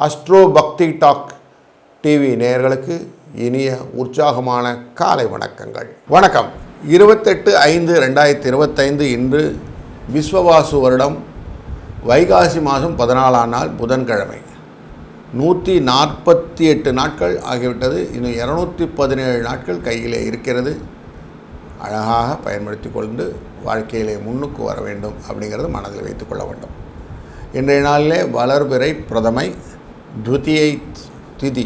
Astro பக்தி talk TV நேயர்களுக்கு இனிய உற்சாகமான காலை வணக்கங்கள். வணக்கம். 28/5/2025 இன்று விஸ்வவாசு வருடம் வைகாசி மாதம் 14ஆம் நாள் புதன்கிழமை. 148 நாட்கள் ஆகிவிட்டது. இன்னும் 217 நாட்கள் கையிலே இருக்கிறது. அழகாக பயன்படுத்தி கொண்டு வாழ்க்கையிலே முன்னுக்கு வர வேண்டும் அப்படிங்கிறது மனதில் வைத்துக் கொள்ள வேண்டும். இன்றைய நாளிலே வளர்பிறை பிரதமை துவிதியை திதி.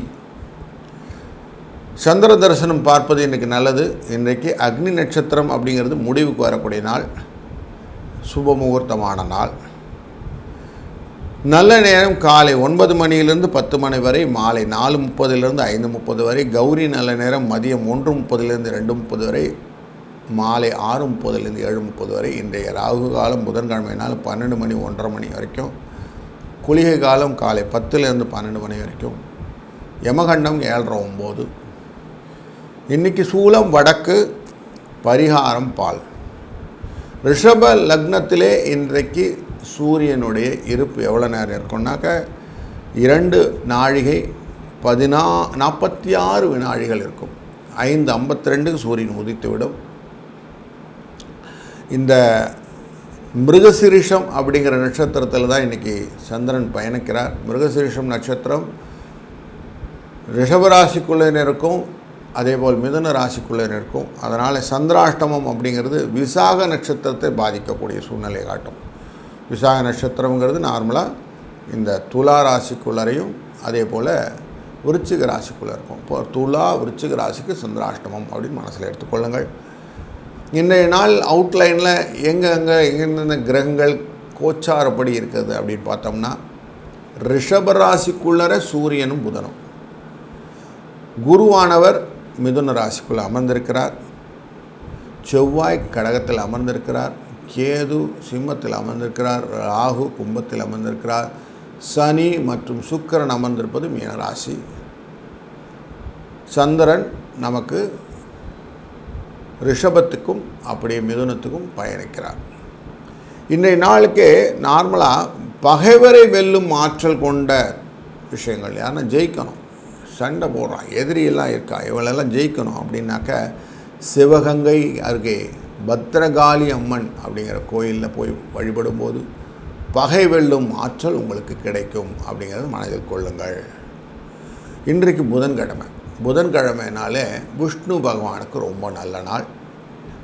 சந்திர தரிசனம் பார்ப்பது இன்றைக்கு நல்லது. இன்றைக்கு அக்னி நட்சத்திரம் அப்படிங்கிறது முடிவுக்கு வரக்கூடிய நாள், சுப முகூர்த்தமான நாள். நல்ல நேரம் காலை 9 மணியிலிருந்து 10 மணி வரை, மாலை 4:30 5:30 வரை. கௌரி நல்ல நேரம் மதியம் 1:30 2:30 வரை, மாலை 6:30 7:30 வரை. இன்றைய ராகு காலம் புதன்கிழமை நாள் 12 மணி 1:30 மணி வரைக்கும். குளிகை காலம் காலை 10 12 மணி வரைக்கும். யமகண்டம் 7:30 9. இன்றைக்கி சூலம் வடக்கு, பரிகாரம் பால். ரிஷப லக்னத்திலே இன்றைக்கு சூரியனுடைய இருப்பு எவ்வளோ நேரம் இருக்குன்னாக்க 2 நாழிகை 46 வினாடிகள் இருக்கும். 5:52 சூரியன் உதித்துவிடும். இந்த மிருகசிரிஷம் அப்படிங்கிற நட்சத்திரத்தில் தான் இன்றைக்கி சந்திரன் பயணிக்கிறார். மிருகசிரிஷம் நட்சத்திரம் ரிஷபராசிக்குள்ளே இருக்கும், அதேபோல் மிதுன ராசிக்குள்ளே இருக்கும். அதனால் சந்திராஷ்டமம் அப்படிங்கிறது விசாக நட்சத்திரத்தை பாதிக்கக்கூடிய சூழ்நிலை காட்டும். விசாக நட்சத்திரங்கிறது நார்மலாக இந்த துலா ராசிக்குள்ளரையும் அதே போல் விருச்சிக ராசிக்குள்ளே இருக்கும். இப்போ துலா விருச்சிக ராசிக்கு சந்திராஷ்டமம் அப்படின்னு மனசில் எடுத்துக்கொள்ளுங்கள். இன்றைய நாள் அவுட்லைனில் எங்கெந்த கிரகங்கள் கோச்சாரப்படி இருக்குது அப்படின்னு பார்த்தோம்னா, ரிஷபராசிக்குள்ளர சூரியனும் புதனும். குருவானவர் மிதுன ராசிக்குள்ளே அமர்ந்திருக்கிறார். செவ்வாய் கடகத்தில் அமர்ந்திருக்கிறார். கேது சிம்மத்தில் அமர்ந்திருக்கிறார். ராகு கும்பத்தில் அமர்ந்திருக்கிறார். சனி மற்றும் சுக்கிரன் அமர்ந்திருப்பது மீனராசி. சந்திரன் நமக்கு ரிஷபத்துக்கும் அப்படியே மிதுனத்துக்கும் பயணிக்கிறார். இன்றைய நாளுக்கே நார்மலாக பகைவரை வெல்லும் ஆற்றல் கொண்ட விஷயங்கள். யாருன்னா ஜெயிக்கணும், சண்டை போடுறான், எதிரியெல்லாம் இருக்கா, இவளெல்லாம் ஜெயிக்கணும் அப்படின்னாக்க சிவகங்கை அருகே பத்ரகாளி அம்மன் அப்படிங்கிற கோயிலில் போய் வழிபடும்போது பகை வெல்லும் ஆற்றல் உங்களுக்கு கிடைக்கும் அப்படிங்கிறது மனதில் கொள்ளுங்கள். இன்றைக்கு புதன்கிழமை. புதன்கிழமைனாலே விஷ்ணு பகவானுக்கு ரொம்ப நல்ல நாள்.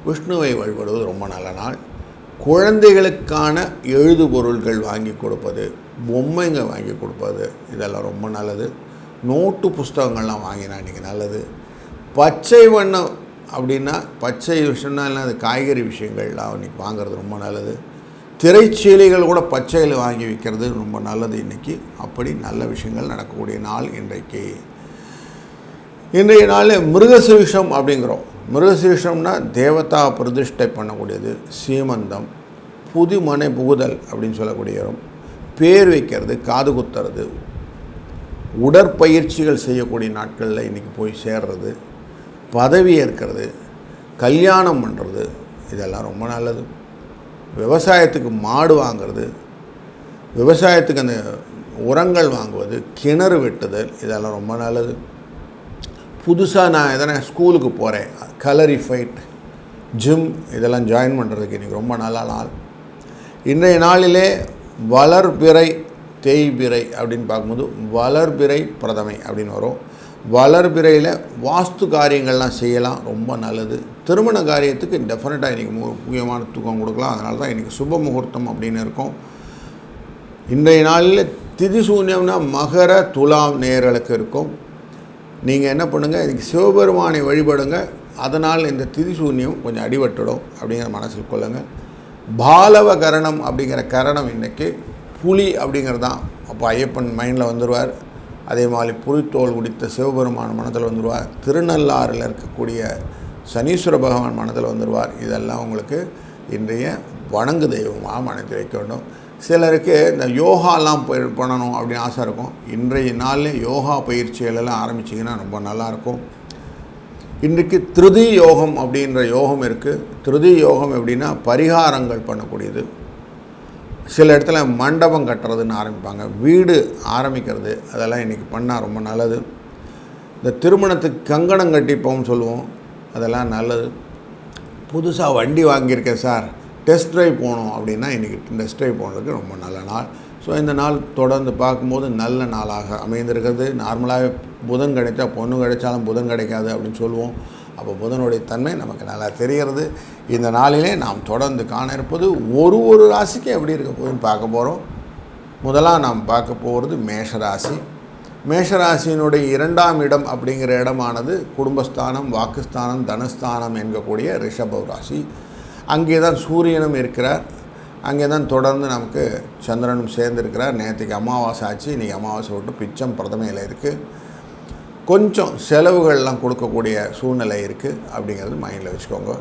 விஷ்ணுவை வழிபடுவது ரொம்ப நல்ல நாள். குழந்தைகளுக்கான எழுதுபொருள்கள் வாங்கி கொடுப்பது, பொம்மைங்க வாங்கி கொடுப்பது, இதெல்லாம் ரொம்ப நல்லது. நோட்டு புஸ்தகங்கள்லாம் வாங்கினா இன்றைக்கி நல்லது. பச்சை வண்ணம் அப்படின்னா பச்சை விஷயம்னா இல்லை, அது காய்கறி விஷயங்கள்லாம் இன்றைக்கி வாங்கிறது ரொம்ப நல்லது. திரைச்சீலைகள் கூட பச்சையில் வாங்கி வைக்கிறது ரொம்ப நல்லது இன்றைக்கி. அப்படி நல்ல விஷயங்கள் நடக்கக்கூடிய நாள் இன்றைக்கு. இன்றைய நாளில் மிருகசீரிஷம் அப்படிங்கிறோம். மிருகசீரிஷம்னா தேவதா பிரதிஷ்டை பண்ணக்கூடியது. சீமந்தம், புதுமனை புகுதல் அப்படின்னு சொல்லக்கூடிய பேர் வைக்கிறது, காது குத்துறது, உடற்பயிற்சிகள் செய்யக்கூடிய நாட்களில் இன்றைக்கி போய் சேர்றது, பதவி ஏற்கிறது, கல்யாணம் பண்ணுறது, இதெல்லாம் ரொம்ப நல்லது. விவசாயத்துக்கு மாடு வாங்கிறது, விவசாயத்துக்கு அந்த உரங்கள் வாங்குவது, கிணறு வெட்டுதல், இதெல்லாம் ரொம்ப நல்லது. புதுசாக நான் எதனா ஸ்கூலுக்கு போகிறேன், கலரிஃபைட், ஜிம், இதெல்லாம் ஜாயின் பண்ணுறதுக்கு இன்றைக்கி ரொம்ப நல்ல நாள். இன்றைய நாளிலே வளர்பிறை தேய்பிறை அப்படின்னு பார்க்கும்போது வளர்பிறை பிரதமை அப்படின்னு வரும். வளர்பிறையில் வாஸ்து காரியங்கள்லாம் செய்யலாம், ரொம்ப நல்லது. திருமண காரியத்துக்கு டெஃபினட்டாக இன்றைக்கி முக்கியமான தூக்கம் கொடுக்கலாம். அதனால தான் இன்றைக்கி சுப முகூர்த்தம் அப்படின்னு இருக்கும். இன்றைய நாளில் திதி சூன்யம்னா மகர துலாம் நேயர்களுக்கு இருக்கும். நீங்கள் என்ன பண்ணுங்கள், இன்றைக்கி சிவபெருமானை வழிபடுங்க. அதனால் இந்த திதி சூன்யம் கொஞ்சம் அடிபட்டுடும் அப்படிங்கிற மனசில் கொள்ளுங்கள். பாலவ கரணம் அப்படிங்கிற கரணம் இன்றைக்கி புலி அப்படிங்கிறது தான். அப்போ ஐயப்பன் மைண்டில் வந்துடுவார். அதே மாதிரி புலித்தோல் குடித்த சிவபெருமான் மனதில் வந்துடுவார். திருநள்ளாறில் இருக்கக்கூடிய சனீஸ்வர பகவான் மனதில் வந்துடுவார். இதெல்லாம் உங்களுக்கு இன்றைய வணங்கு தெய்வமாக மனதில் வைக்க வேண்டும். சிலருக்கு இந்த யோகாலாம் பண்ணணும் அப்படின்னு ஆசை இருக்கும். இன்றைய நாளில் யோகா பயிற்சிகளெல்லாம் ஆரம்பிச்சிங்கன்னா ரொம்ப நல்லாயிருக்கும். இன்றைக்கு திருதி யோகம் அப்படின்ற யோகம் இருக்குது. திருதி யோகம் எப்படின்னா பரிகாரங்கள் பண்ணக்கூடியது. சில இடத்துல மண்டபம் கட்டுறதுன்னு ஆரம்பிப்பாங்க, வீடு ஆரம்பிக்கிறது, அதெல்லாம் இன்றைக்கி பண்ணால் ரொம்ப நல்லது. இந்த திருமணத்துக்கு கங்கணம் கட்டிப்போம்னு சொல்லுவோம், அதெல்லாம் நல்லது. புதுசாக வண்டி வாங்கியிருக்கேன் சார், டெஸ்ட் ட்ரைவ் போகணும் அப்படின்னா இன்றைக்கி டெஸ்ட் ட்ரைவ் போகிறதுக்கு ரொம்ப நல்ல நாள். ஸோ இந்த நாள் தொடர்ந்து பார்க்கும்போது நல்ல நாளாக அமைந்திருக்கிறது. நார்மலாகவே புதன் கிடைத்தா பொண்ணு கிடைச்சாலும் புதன் கிடைக்காது அப்படின்னு சொல்லுவோம். அப்போ புதனுடைய தன்மை நமக்கு நல்லா தெரிகிறது. இந்த நாளிலே நாம் தொடர்ந்து காண இருப்பது ஒரு ராசிக்கு எப்படி இருக்க போகுதுன்னு பார்க்க போகிறோம். முதலாக நாம் பார்க்க போகிறது மேஷராசி. மேஷராசியினுடைய 2ஆம் இடம் அப்படிங்கிற இடமானது குடும்பஸ்தானம், வாக்குஸ்தானம், தனஸ்தானம் என்கக்கூடிய ரிஷப ராசி. அங்கே தான் சூரியனும் இருக்கிறார். அங்கே தான் தொடர்ந்து நமக்கு சந்திரனும் சேர்ந்துருக்கிறார். நேற்றுக்கு அமாவாசை ஆச்சு, இன்றைக்கி அமாவாசை விட்டு பிச்சம் பிரதமையில் இருக்குது. கொஞ்சம் செலவுகள்லாம் கொடுக்கக்கூடிய சூழ்நிலை இருக்குது அப்படிங்கிறது மைண்டில் வச்சுக்கோங்க.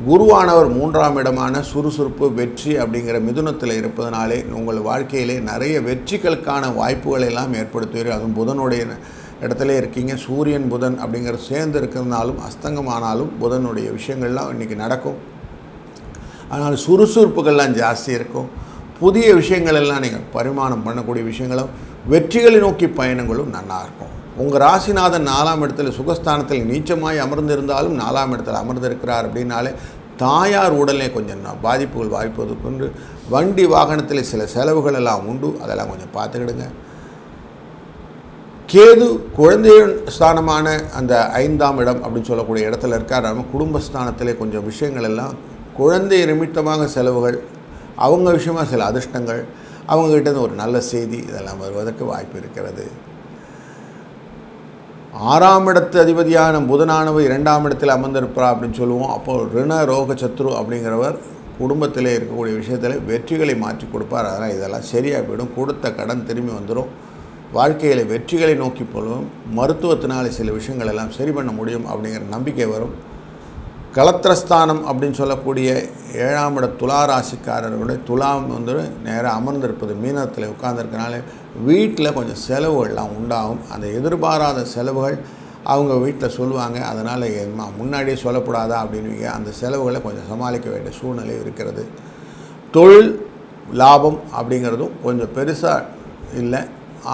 குருவானவர் 3ஆம் இடமான சுறுசுறுப்பு, வெற்றி அப்படிங்கிற மிதுனத்தில் இருப்பதனாலே உங்கள் வாழ்க்கையிலே நிறைய வெற்றிகளுக்கான வாய்ப்புகளை எல்லாம் ஏற்படுத்துவீர்கள். அதுவும் புதனுடைய இடத்துல இருக்கீங்க. சூரியன் புதன் அப்படிங்கிற சேர்ந்து இருக்கிறதுனாலும் அஸ்தங்கமானாலும் புதனுடைய விஷயங்கள்லாம் இன்றைக்கி நடக்கும். அதனால் சுறுசுறுப்புகள்லாம் ஜாஸ்தி இருக்கும். புதிய விஷயங்கள் எல்லாம் நீங்கள் பரிமாணம் பண்ணக்கூடிய விஷயங்களும் வெற்றிகளை நோக்கி பயணங்களும் நல்லா இருக்கும். உங்கள் ராசிநாதன் 4ஆம் இடத்துல சுகஸ்தானத்தில் நீச்சமாய் அமர்ந்திருந்தாலும் 4ஆம் இடத்தில் அமர்ந்திருக்கிறார் அப்படின்னாலே தாயார் உடலே கொஞ்சம் பாதிப்புகள் வாய்ப்பது கொண்டு வண்டி வாகனத்தில் சில செலவுகள் எல்லாம் உண்டு, அதெல்லாம் கொஞ்சம் பார்த்துக்கிடுங்க. கேது குழந்தை ஸ்தானமான அந்த 5ஆம் இடம் அப்படின்னு சொல்லக்கூடிய இடத்துல இருக்கார். நம்ம குடும்பஸ்தானத்திலே கொஞ்சம் விஷயங்கள் எல்லாம் குழந்தை நிமித்தமாக செலவுகள், அவங்க விஷயமாக சில அதிர்ஷ்டங்கள், அவங்ககிட்ட ஒரு நல்ல செய்தி இதெல்லாம் வருவதற்கு வாய்ப்பு இருக்கிறது. 6ஆம் இடத்து அதிபதியான புதனானவர் 2ஆம் இடத்தில் அமர்ந்திருப்பார் அப்படின்னு சொல்லுவோம். அப்போது ரிண ரோக சத்ரு அப்படிங்கிறவர் குடும்பத்தில் இருக்கக்கூடிய விஷயத்தில் வெற்றிகளை மாற்றி கொடுப்பார். அதனால் இதெல்லாம் சரியாக போயிடும். கொடுத்த கடன் திரும்பி வந்துடும். வாழ்க்கையில் வெற்றிகளை நோக்கி போலும். மருத்துவத்தினாலே சில விஷயங்கள் எல்லாம் சரி பண்ண முடியும் அப்படிங்கிற நம்பிக்கை வரும். கலத்திரஸ்தானம் அப்படின்னு சொல்லக்கூடிய 7ஆம் இட துலா ராசிக்காரர்களுடைய துலாம் நேராக அமர்ந்திருப்பது மீனத்தில் உட்கார்ந்துருக்கனால வீட்டில் கொஞ்சம் செலவுகள்லாம் உண்டாகும். அந்த எதிர்பாராத செலவுகள் அவங்க வீட்டில் சொல்லுவாங்க. அதனால் முன்னாடியே சொல்லக்கூடாதா அப்படின்னுவீங்க. அந்த செலவுகளை கொஞ்சம் சமாளிக்க வேண்டிய சூழ்நிலை இருக்கிறது. தொழில் லாபம் அப்படிங்கிறதும் கொஞ்சம் பெருசாக இல்லை,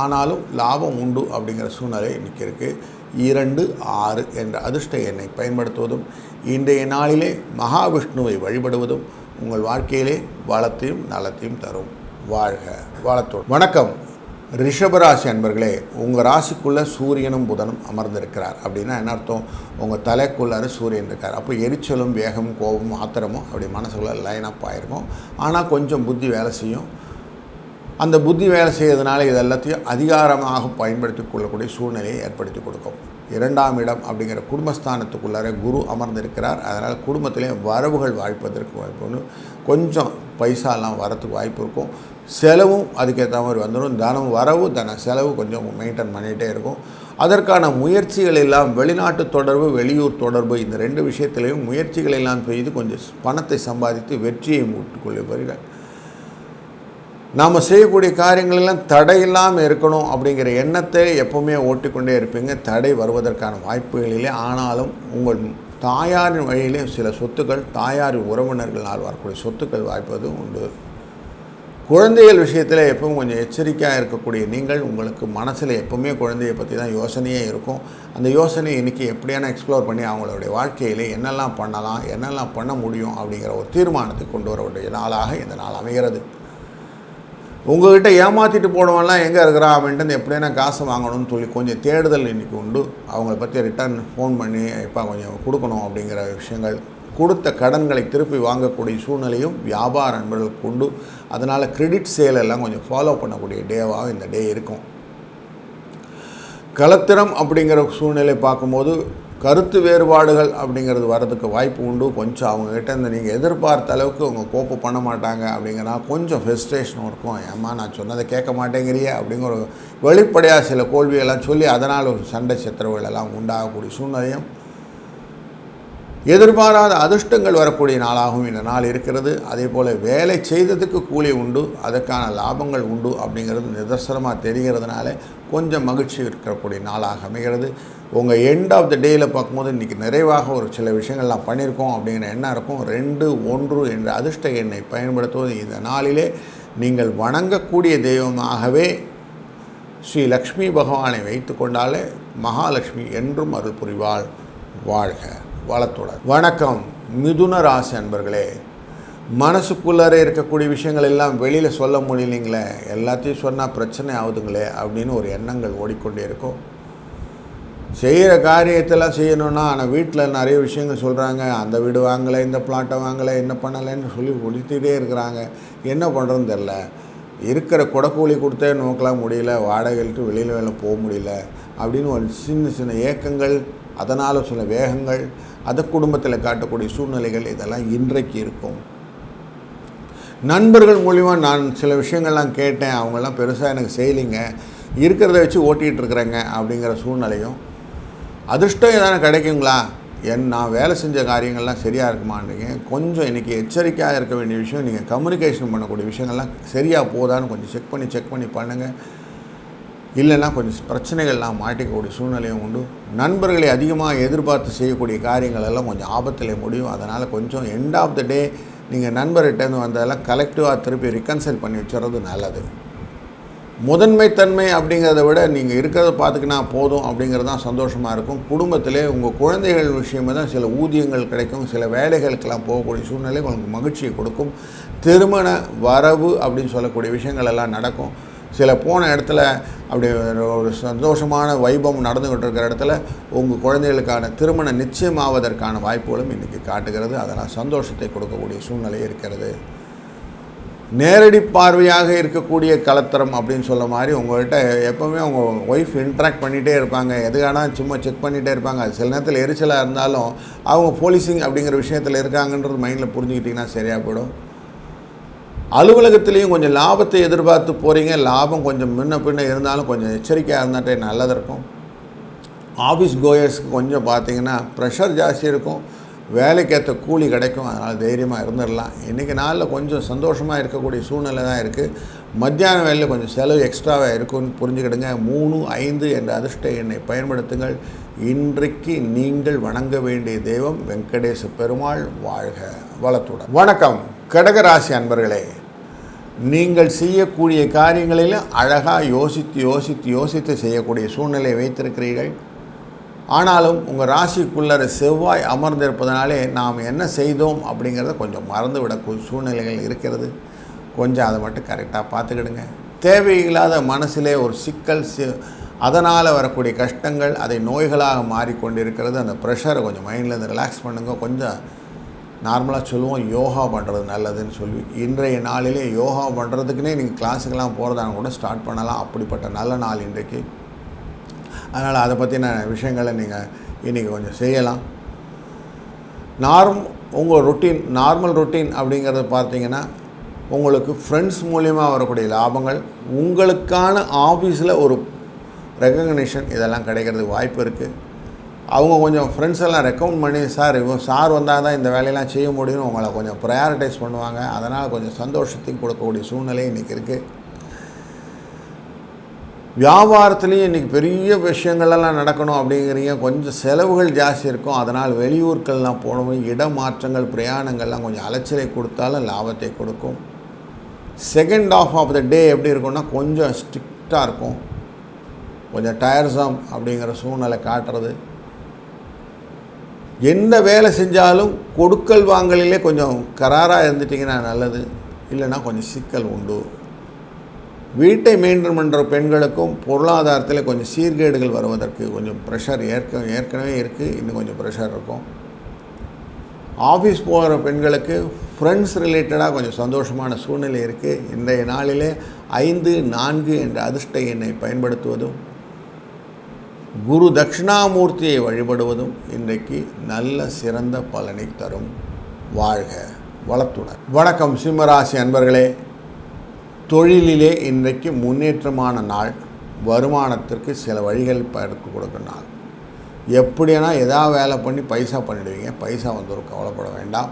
ஆனாலும் லாபம் உண்டு அப்படிங்கிற சூழ்நிலை இன்றைக்கி இருக்குது. 2, 6 என்ற அதிர்ஷ்ட எண்ணை பயன்படுத்துவதும் இன்றைய நாளிலே மகாவிஷ்ணுவை வழிபடுவதும் உங்கள் வாழ்க்கையிலே வளத்தையும் நலத்தையும் தரும். வாழ்க வளத்தோடு. வணக்கம் ரிஷபராசி அன்பர்களே. உங்கள் ராசிக்குள்ளே சூரியனும் புதனும் அமர்ந்திருக்கிறார் அப்படின்னா என்ன அர்த்தம்? உங்கள் தலைக்குள்ளார சூரியன் இருக்கார். அப்போ எரிச்சலும் வேகமும் கோபமும் ஆத்திரமும் அப்படி மனசுக்குள்ளே லைனப் ஆகிருக்கும். ஆனால் கொஞ்சம் புத்தி வேலை செய்யும். அந்த புத்தி வேலை செய்யறதுனால இது எல்லாத்தையும் அதிகாரமாக பயன்படுத்தி கொள்ளக்கூடிய சூழ்நிலையை ஏற்படுத்தி கொடுக்கும். 2ஆம் இடம் அப்படிங்கிற குடும்பஸ்தானத்துக்குள்ளார குரு அமர்ந்திருக்கிறார். அதனால் குடும்பத்திலே வரவுகள் வாய்ப்பதற்கு வாய்ப்பு ஒன்று, கொஞ்சம் பைசாலாம் வரத்துக்கு வாய்ப்பு இருக்கும். செலவும் அதுக்கேற்ற மாதிரி வந்துடும். தனம் வரவு செலவு கொஞ்சம் மெயின்டைன் பண்ணிகிட்டே இருக்கும். அதற்கான முயற்சிகள் எல்லாம் வெளிநாட்டு தொடர்பு, வெளியூர் தொடர்பு, இந்த 2 விஷயத்திலையும் முயற்சிகள் எல்லாம் செய்து கொஞ்சம் பணத்தை சம்பாதித்து வெற்றியை மூட்டுக்கொள்ளுவார்கள். நாம் செய்யக்கூடிய காரியங்கள் எல்லாம் தடையில்லாமல் இருக்கணும் அப்படிங்கிற எண்ணத்தை எப்போவுமே ஓட்டிக்கொண்டே இருப்பீங்க. தடை வருவதற்கான வாய்ப்புகளிலே, ஆனாலும் உங்கள் தாயாரின் வழியிலே சில சொத்துக்கள், தாயாரின் உறவினர்களால் வரக்கூடிய சொத்துக்கள் வாய்ப்பதும் உண்டு. குழந்தைகள் விஷயத்தில் எப்பவும் கொஞ்சம் எச்சரிக்கையாக இருக்கக்கூடிய நீங்கள், உங்களுக்கு மனசில் எப்போவுமே குழந்தையை பற்றி தான் யோசனையே இருக்கும். அந்த யோசனையை இன்றைக்கி எப்படியான எக்ஸ்ப்ளோர் பண்ணி அவங்களுடைய வாழ்க்கையிலே என்னெல்லாம் பண்ணலாம், என்னெல்லாம் பண்ண முடியும் அப்படிங்கிற ஒரு தீர்மானத்தை கொண்டு வர வேண்டிய நாளாக இந்த நாள் அமைகிறது. உங்கள்கிட்ட ஏமாற்றிட்டு போனவன்லாம் எங்கே இருக்கிறான் அப்படின்ட்டு எப்படின்னா காசு வாங்கணும்னு சொல்லி கொஞ்சம் தேடுதல் இன்றைக்கி உண்டு. அவங்கள பற்றி ரிட்டர்ன் ஃபோன் பண்ணி இப்போ கொஞ்சம் கொடுக்கணும் அப்படிங்கிற விஷயங்கள், கொடுத்த கடன்களை திருப்பி வாங்கக்கூடிய சூழ்நிலையும் வியாபார நண்பர்களுக்கு உண்டு. அதனால் கிரெடிட் சேல் எல்லாம் கொஞ்சம் ஃபாலோ பண்ணக்கூடிய டேவாக இந்த டே இருக்கும். கலத்திரம் அப்படிங்கிற சூழ்நிலை பார்க்கும்போது கருத்து வேறுபாடுகள் அப்படிங்கிறது வரதுக்கு வாய்ப்பு உண்டு. கொஞ்சம் அவங்ககிட்ட இந்த நீங்கள் எதிர்பார்த்த அளவுக்கு அவங்க கோப்பு பண்ண மாட்டாங்க அப்படிங்கிறனா கொஞ்சம் ஃப்ரஸ்ட்ரேஷன் இருக்கும். ஏம்மா நான் சொன்னதை கேட்க மாட்டேங்கிறியே அப்படிங்கிற ஒரு வெளிப்படையாக சில கேள்வியெல்லாம் சொல்லி அதனால் ஒரு சண்டை சச்சரவுகள் எல்லாம் உண்டாகக்கூடிய சூழ்நிலையும், எதிர்பாராத அதிர்ஷ்டங்கள் வரக்கூடிய நாளாகவும் இந்த நாள் இருக்கிறது. அதே போல் வேலை செய்ததுக்கு கூலி உண்டு, அதற்கான லாபங்கள் உண்டு அப்படிங்கிறது நிதர்சனமாக தெரிகிறதுனால கொஞ்சம் மகிழ்ச்சி இருக்கக்கூடிய நாளாக அமைகிறது. உங்கள் எண்ட் ஆஃப் த டேயில் பார்க்கும்போது இன்றைக்கி நிறைவாக ஒரு சில விஷயங்கள்லாம் பண்ணியிருக்கோம் அப்படிங்கிற எண்ணம் இருக்கும். 2, 1 என்ற அதிர்ஷ்ட எண்ணை பயன்படுத்துவது இந்த நாளிலே நீங்கள் வணங்கக்கூடிய தெய்வமாகவே ஸ்ரீ லக்ஷ்மி பகவானை வைத்து கொண்டாலே மகாலட்சுமி என்றும் அருள் புரிவாள். வாழ்க வளத்துடன். வணக்கம் மிதுன ராசி அன்பர்களே. மனசுக்குள்ளாரே இருக்கக்கூடிய விஷயங்கள் எல்லாம் வெளியில் சொல்ல முடியலைங்களே, எல்லாத்தையும் சொன்னால் பிரச்சனை ஆகுதுங்களே அப்படின்னு ஒரு எண்ணங்கள் ஓடிக்கொண்டே இருக்கும். செய்கிற காரியத்தெல்லாம் செய்யணுன்னா ஆனால் வீட்டில் நிறைய விஷயங்கள் சொல்கிறாங்க. அந்த வீடு வாங்கலை, இந்த பிளாட்டை வாங்கலை, என்ன பண்ணலைன்னு சொல்லி ஒழித்துகிட்டே இருக்கிறாங்க. என்ன பண்ணுறதுன்னு தெரில. இருக்கிற கொடக்கூலி கொடுத்தே நோக்கலாம் முடியல, வாடகைட்டு வெளியில் வேலை போக முடியல அப்படின்னு ஒரு சின்ன சின்ன ஏக்கங்கள், அதனால் சில வேகங்கள், அதை குடும்பத்தில் காட்டக்கூடிய சூழ்நிலைகள் இதெல்லாம் இன்றைக்கு இருக்கும். நண்பர்கள் மூலிமா நான் சில விஷயங்கள்லாம் கேட்டேன், அவங்கெல்லாம் பெருசாக எனக்கு செய்யலைங்க, இருக்கிறத வச்சு ஓட்டிகிட்டு இருக்கிறேங்க அப்படிங்கிற சூழ்நிலையும். அதிர்ஷ்டம் எதனா கிடைக்குங்களா, நான் வேலை செஞ்ச காரியங்கள்லாம் சரியாக இருக்குமான்றீங்க. கொஞ்சம் இன்றைக்கி எச்சரிக்கையாக இருக்க வேண்டிய விஷயம், நீங்கள் கம்யூனிகேஷன் பண்ணக்கூடிய விஷயங்கள்லாம் சரியாக போதான்னு கொஞ்சம் செக் பண்ணி பண்ணுங்கள். இல்லைன்னா கொஞ்சம் பிரச்சனைகள்லாம் மாட்டிக்கக்கூடிய சூழ்நிலையும் உண்டு. நண்பர்களை அதிகமாக எதிர்பார்த்து செய்யக்கூடிய காரியங்கள் எல்லாம் கொஞ்சம் ஆபத்தில் முடியும். அதனால் கொஞ்சம் எண்ட் ஆஃப் த டே நீங்கள் நண்பர்கிட்டேருந்து வந்ததெல்லாம் கலெக்டிவாக திருப்பி ரிகன்சைல் பண்ணி வச்சுறது நல்லது. முதன்மைத்தன்மை அப்படிங்கிறத விட நீங்கள் இருக்கிறத பார்த்துக்கினா போதும் அப்படிங்கிறது தான் சந்தோஷமாக இருக்கும். குடும்பத்திலே உங்கள் குழந்தைகள் விஷயமாக தான் சில ஊதியங்கள் கிடைக்கும், சில வேலைகளுக்கெல்லாம் போகக்கூடிய சூழ்நிலை உங்களுக்கு மகிழ்ச்சியை கொடுக்கும். திருமண வரவு அப்படின்னு சொல்லக்கூடிய விஷயங்கள் எல்லாம் நடக்கும். சில போன இடத்துல அப்படி ஒரு சந்தோஷமான வைபவம் நடந்துக்கிட்டு இருக்கிற இடத்துல உங்கள் குழந்தைகளுக்கான திருமணம் நிச்சயமாவதற்கான வாய்ப்புகளும் இன்றைக்கி காட்டுகிறது. அதனால் சந்தோஷத்தை கொடுக்கக்கூடிய சூழ்நிலை இருக்கிறது. நேரடி பார்வையாக இருக்கக்கூடிய கலத்தரம் அப்படின்னு சொல்ல மாதிரி உங்கள்கிட்ட எப்போவுமே உங்கள் ஒய்ஃப் இன்ட்ராக்ட் பண்ணிகிட்டே இருப்பாங்க, எதுக்கானா சும்மா செக் பண்ணிகிட்டே இருப்பாங்க. அது சில நேரத்தில் எரிச்சலாக இருந்தாலும் அவங்க போலீசிங் அப்படிங்கிற விஷயத்தில் இருக்காங்கன்றது மைண்டில் புரிஞ்சுக்கிட்டிங்கன்னா சரியாக போயிடும். அலுவலகத்துலேயும் கொஞ்சம் லாபத்தை எதிர்பார்த்து போகிறீங்க, லாபம் கொஞ்சம் முன்ன பின்ன இருந்தாலும் கொஞ்சம் எச்சரிக்கையாக இருந்தாட்டே நல்லதாக இருக்கும். ஆஃபீஸ் கோயர்ஸ்க்கு கொஞ்சம் பார்த்திங்கன்னா ப்ரெஷர் ஜாஸ்தி இருக்கும், வேலைக்கேற்ற கூலி கிடைக்கும், அதனால் தைரியமாக இருந்துடலாம். இன்றைக்கி நாளில் கொஞ்சம் சந்தோஷமாக இருக்கக்கூடிய சூழ்நிலை தான் இருக்குது. மத்தியான வேலையில் கொஞ்சம் செலவு எக்ஸ்ட்ராவாக இருக்குன்னு புரிஞ்சுக்கிடுங்க. 3, 5 என்ற அதிர்ஷ்ட எண்ணை பயன்படுத்துங்கள். இன்றைக்கு நீங்கள் வணங்க வேண்டிய தெய்வம் வெங்கடேச பெருமாள். வாழ்க வளத்துடன். வணக்கம் கடகராசி அன்பர்களே. நீங்கள் செய்யக்கூடிய காரியங்களில் அழகாக யோசித்து செய்யக்கூடிய சூழ்நிலையை வைத்திருக்கிறீர்கள். ஆனாலும் உங்கள் ராசிக்குள்ளே செவ்வாய் அமர்ந்திருப்பதனாலே நாம் என்ன செய்தோம் அப்படிங்கிறத கொஞ்சம் மறந்து விடக்கூடிய சூழ்நிலைகள் இருக்கிறது. கொஞ்சம் அதை மட்டும் கரெக்டாக பார்த்துக்கிடுங்க. தேவையில்லாத மனசிலே ஒரு சிக்கல், அதனால் வரக்கூடிய கஷ்டங்கள் அதை நோய்களாக மாறிக்கொண்டிருக்கிறது. அந்த ப்ரெஷரை கொஞ்சம் மைண்ட்லேருந்து ரிலாக்ஸ் பண்ணுங்க. கொஞ்சம் நார்மலாக சொல்லுவோம் யோகா பண்ணுறது நல்லதுன்னு சொல்லி, இன்றைய நாளிலே யோகா பண்ணுறதுக்குனே நீங்கள் கிளாஸுக்கெல்லாம் போகிறதான கூட ஸ்டார்ட் பண்ணலாம். அப்படிப்பட்ட நல்ல நாள் இன்றைக்கு. அதனால் அதை பற்றின விஷயங்களை நீங்கள் இன்றைக்கி கொஞ்சம் செய்யலாம். உங்கள் நார்மல் ரொட்டீன் அப்படிங்கிறத பார்த்தீங்கன்னா உங்களுக்கு ஃப்ரெண்ட்ஸ் மூலியமாக வரக்கூடிய லாபங்கள், உங்களுக்கான ஆஃபீஸில் ஒரு ரெக்கக்னிஷன் இதெல்லாம் கிடைக்கிறதுக்கு வாய்ப்பு இருக்குது. அவங்க கொஞ்சம் ஃப்ரெண்ட்ஸ் எல்லாம் ரெக்கமெண்ட் பண்ணி சார் வந்தால் தான் இந்த வேலையெல்லாம் செய்ய முடியும்னு உங்களை கொஞ்சம் ப்ரையாரிட்டைஸ் பண்ணுவாங்க. அதனால் கொஞ்சம் சந்தோஷத்தையும் கொடுக்கக்கூடிய சூழ்நிலை இன்றைக்கி இருக்குது. வியாபாரத்துலேயும் இன்றைக்கி பெரிய விஷயங்கள்லாம் நடக்கணும் அப்படிங்கிறீங்க. கொஞ்சம் செலவுகள் ஜாஸ்தி இருக்கும். அதனால் வெளியூர்கள்லாம் போகணும், இடமாற்றங்கள், பிரயாணங்கள்லாம் கொஞ்சம் அலைச்சலை கொடுத்தாலும் லாபத்தை கொடுக்கும். செகண்ட் ஆஃப் த டே எப்படி இருக்கும்னா கொஞ்சம் ஸ்ட்ரிக்டாக இருக்கும், கொஞ்சம் டயர்ஸம் அப்படிங்கிற சூழ்நிலை காட்டுறது. எந்த வேலை செஞ்சாலும் கொடுக்கல் வாங்கலிலே கொஞ்சம் கராராக இருந்துட்டிங்கன்னா நல்லது, இல்லைன்னா கொஞ்சம் சிக்கல் உண்டு. வீட்டை மெயின்டைன் பண்ணுற பெண்களுக்கும் பொருளாதாரத்தில் கொஞ்சம் சீர்கேடுகள் வருவதற்கு கொஞ்சம் ப்ரெஷர் ஏற்கனவே இருக்குது, இன்னும் கொஞ்சம் ப்ரெஷர் இருக்கும். ஆஃபீஸ் போகிற பெண்களுக்கு ஃப்ரெண்ட்ஸ் ரிலேட்டடாக கொஞ்சம் சந்தோஷமான சூழ்நிலை இருக்குது. இன்றைய நாளிலே 5, 4 என்ற அதிர்ஷ்ட எண்ணை பயன்படுத்துவதும் குரு தட்சிணாமூர்த்தியை வழிபடுவதும் இன்றைக்கு நல்ல சிறந்த பலனை தரும். வாழ்க வளத்துடன். வணக்கம் சிம்மராசி அன்பர்களே. தொழிலிலே இன்றைக்கு முன்னேற்றமான நாள். வருமானத்திற்கு சில வழிகள் எடுத்து கொடுக்குற நாள். எப்படின்னா எதாவது வேலை பண்ணி பைசா பண்ணிடுவீங்க, பைசா வந்துடும், கவலைப்பட வேண்டாம்.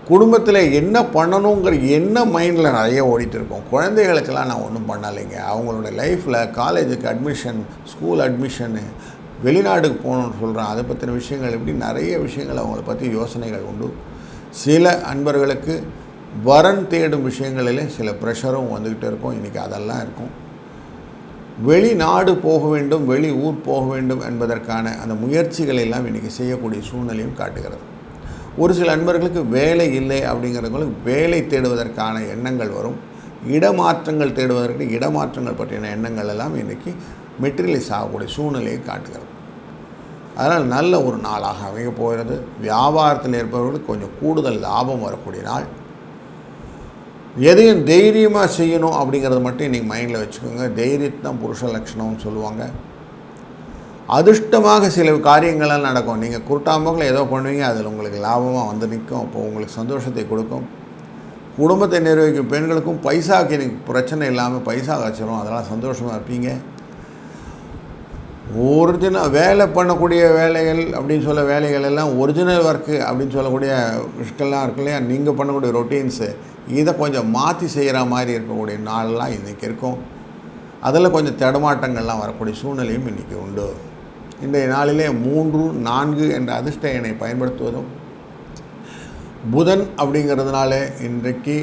குடும்பத்தில் என்ன பண்ணணுங்கிற என்ன மைண்டில் நிறைய ஓடிட்டு இருக்கோம். குழந்தைகளுக்கெல்லாம் நான் ஒன்றும் பண்ணலைங்க. அவங்களோட லைஃப்பில் காலேஜுக்கு அட்மிஷன், ஸ்கூல் அட்மிஷனு, வெளிநாட்டுக்கு போகணுன்னு சொல்கிறேன், அதை பற்றின விஷயங்கள், இப்படி நிறைய விஷயங்கள் அவங்கள பற்றி யோசனைகள் உண்டு. சில அன்பர்களுக்கு வரன் தேடும் விஷயங்களிலே சில ப்ரெஷரும் வந்துக்கிட்டே இருக்கும். இன்றைக்கி அதெல்லாம் இருக்கும். வெளிநாடு போக வேண்டும், வெளி ஊர் போக வேண்டும் என்பதற்கான அந்த முயற்சிகளை எல்லாம் இன்றைக்கி செய்யக்கூடிய சூழ்நிலையும் காட்டுகிறது. ஒரு சில நண்பர்களுக்கு வேலை இல்லை அப்படிங்கிறவங்களுக்கு வேலை தேடுவதற்கான எண்ணங்கள் வரும். இடமாற்றங்கள் தேடுவதற்கு இடமாற்றங்கள் பற்றின எண்ணங்கள் எல்லாம் இன்றைக்கி மெட்டீரியலைஸ் ஆகக்கூடிய சூழ்நிலையை காட்டுகிறது. அதனால் நல்ல ஒரு நாளாக அமைய போகிறது. வியாபாரத்தில் இருப்பவர்களுக்கு கொஞ்சம் கூடுதல் லாபம் வரக்கூடிய நாள். எதையும் தைரியமாக செய்யணும் அப்படிங்கிறது மட்டும் இன்றைக்கி மைண்டில் வச்சுக்கோங்க. தைரியத்தை தான் புருஷ லட்சணம்னு சொல்லுவாங்க. அதிர்ஷ்டமாக சில காரியங்கள்லாம் நடக்கும். நீங்கள் குருட்டாம்போக்கில் ஏதோ பண்ணுவீங்க, அதில் உங்களுக்கு லாபமாக வந்து நிற்கும். அப்போ உங்களுக்கு சந்தோஷத்தை கொடுக்கும். குடும்பத்தை நிர்வகிக்கும் பெண்களுக்கும் பைசாவுக்கு எனக்கு பிரச்சனை இல்லாமல் பைசா வச்சிடும். அதெல்லாம் சந்தோஷமாக இருப்பீங்க. ஒரிஜினல் வேலை பண்ணக்கூடிய வேலைகள் அப்படின்னு சொல்ல வேலைகள் எல்லாம் ஒரிஜினல் ஒர்க்கு அப்படின்னு சொல்லக்கூடிய விஷயங்கள்லாம் இருக்கு இல்லையா, நீங்கள் பண்ணக்கூடிய ரொட்டீன்ஸு இதை கொஞ்சம் மாற்றி செய்கிற மாதிரி இருக்கக்கூடிய நாளெலாம் இன்றைக்கி இருக்கும். அதில் கொஞ்சம் தடுமாட்டங்கள்லாம் வரக்கூடிய சூழ்நிலையும் இன்றைக்கி உண்டு. இன்றைய நாளிலே 3, 4 என்ற அதிர்ஷ்ட எண்ணை பயன்படுத்துவதும், புதன் அப்படிங்கிறதுனால இன்றைக்கு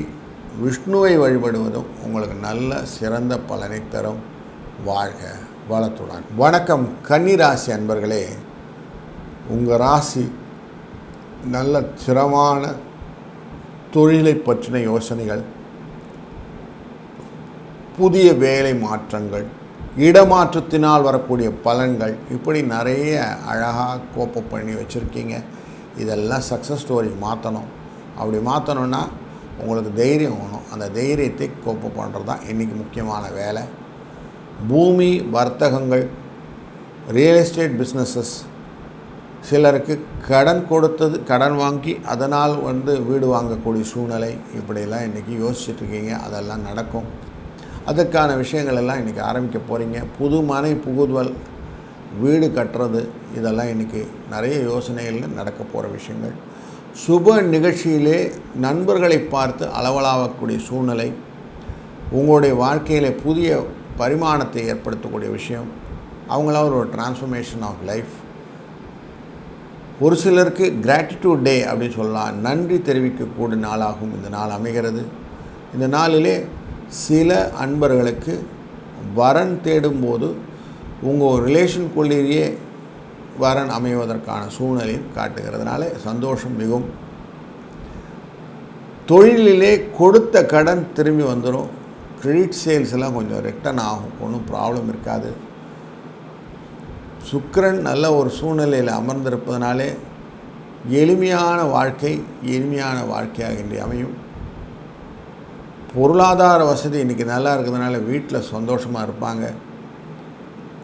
விஷ்ணுவை வழிபடுவதும் உங்களுக்கு நல்ல சிறந்த பலனை தரும். வாழ்க வளத்துடன். வணக்கம் கன்னிராசி அன்பர்களே. உங்கள் ராசி நல்ல சிரமமான தொழிலை பற்றின யோசனைகள், புதிய வேலை மாற்றங்கள், இடமாற்றத்தினால் வரக்கூடிய பலன்கள், இப்படி நிறைய அழகாக கோப்பப் பண்ணி வச்சுருக்கீங்க. இதெல்லாம் சக்ஸஸ் ஸ்டோரி மாற்றணும். அப்படி மாற்றணுன்னா உங்களுக்கு தைரியம் வேணும். அந்த தைரியத்தை கோப்பப் பண்ணுறது தான் இன்றைக்கி முக்கியமான வேலை. பூமி வர்த்தகங்கள், ரியல் எஸ்டேட் பிஸ்னஸஸ், சிலருக்கு கடன் கொடுத்தது கடன் வாங்கி அதனால் வீடு வாங்கக்கூடிய சூழ்நிலை, இப்படியெல்லாம் இன்றைக்கி யோசிச்சுட்ருக்கீங்க. அதெல்லாம் நடக்கும். அதுக்கான விஷயங்கள் எல்லாம் இன்றைக்கி ஆரம்பிக்க போகிறீங்க. புது மனை புகுதல், வீடு கட்டுறது, இதெல்லாம் இன்றைக்கி நிறைய யோசனைகளில் நடக்க போகிற விஷயங்கள். சுப நிகழ்ச்சியிலே நண்பர்களை பார்த்து அளவலாகக்கூடிய சூழ்நிலை, உங்களுடைய வாழ்க்கையில் புதிய பரிமாணத்தை ஏற்படுத்தக்கூடிய விஷயம், அவங்களால ஒரு டிரான்ஸ்ஃபர்மேஷன் ஆஃப் லைஃப். ஒரு சிலருக்கு கிராட்டிடியூட் டே அப்படின்னு சொல்லலாம், நன்றி தெரிவிக்கக்கூடிய நாளாகவும் இந்த நாள் அமைகிறது. இந்த நாளிலே சில அன்பர்களுக்கு வரன் தேடும்போது உங்கள் ரிலேஷனுக்குள்ளேயே வரன் அமைவதற்கான சூழ்நிலையும் காட்டுகிறதுனால சந்தோஷம் மிகும். தொழிலிலே கொடுத்த கடன் திரும்பி வந்துடும். கிரெடிட் சேல்ஸ் எல்லாம் கொஞ்சம் ரிட்டர்ன் ஆகும். ஒன்றும் ப்ராப்ளம் இருக்காது. சுக்கிரன் நல்ல ஒரு சூழ்நிலையில் அமர்ந்திருப்பதனாலே எளிமையான வாழ்க்கையாக இன்று அமையும். பொருளாதார வசதி இன்றைக்கி நல்லா இருக்கிறதுனால வீட்டில் சந்தோஷமாக இருப்பாங்க.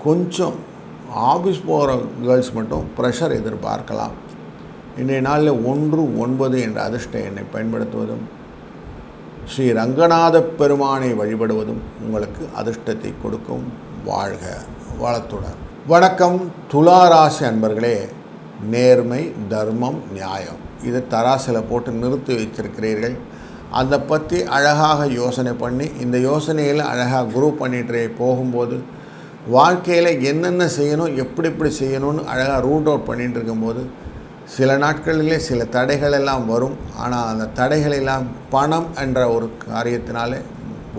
கொஞ்சம் ஆஃபீஸ் போகிற கேர்ள்ஸ் மட்டும் ப்ரெஷர் எதிர்பார்க்கலாம். இன்றைய நாளில் 1, 9 என்ற அதிர்ஷ்ட எண்ணை பயன்படுத்துவதும், ஸ்ரீ ரங்கநாத பெருமானை வழிபடுவதும் உங்களுக்கு அதிர்ஷ்டத்தை கொடுக்கும். வாழ்க வளத்துடன். வணக்கம் துளாராசி அன்பர்களே. நேர்மை, தர்மம், நியாயம், இதை தராசில் போட்டு நிறுத்தி வைத்திருக்கிறீர்கள். அதை பற்றி அழகாக யோசனை பண்ணி இந்த யோசனையில் அழகாக குரூப் பண்ணிட்டு போகும்போது வாழ்க்கையில் என்னென்ன செய்யணும், எப்படி செய்யணும்னு அழகாக ரூட் அவுட் பண்ணிகிட்டு இருக்கும்போது சில நாட்களிலே சில தடைகள் எல்லாம் வரும். ஆனால் அந்த தடைகளெல்லாம் பணம் என்ற ஒரு காரியத்தினாலே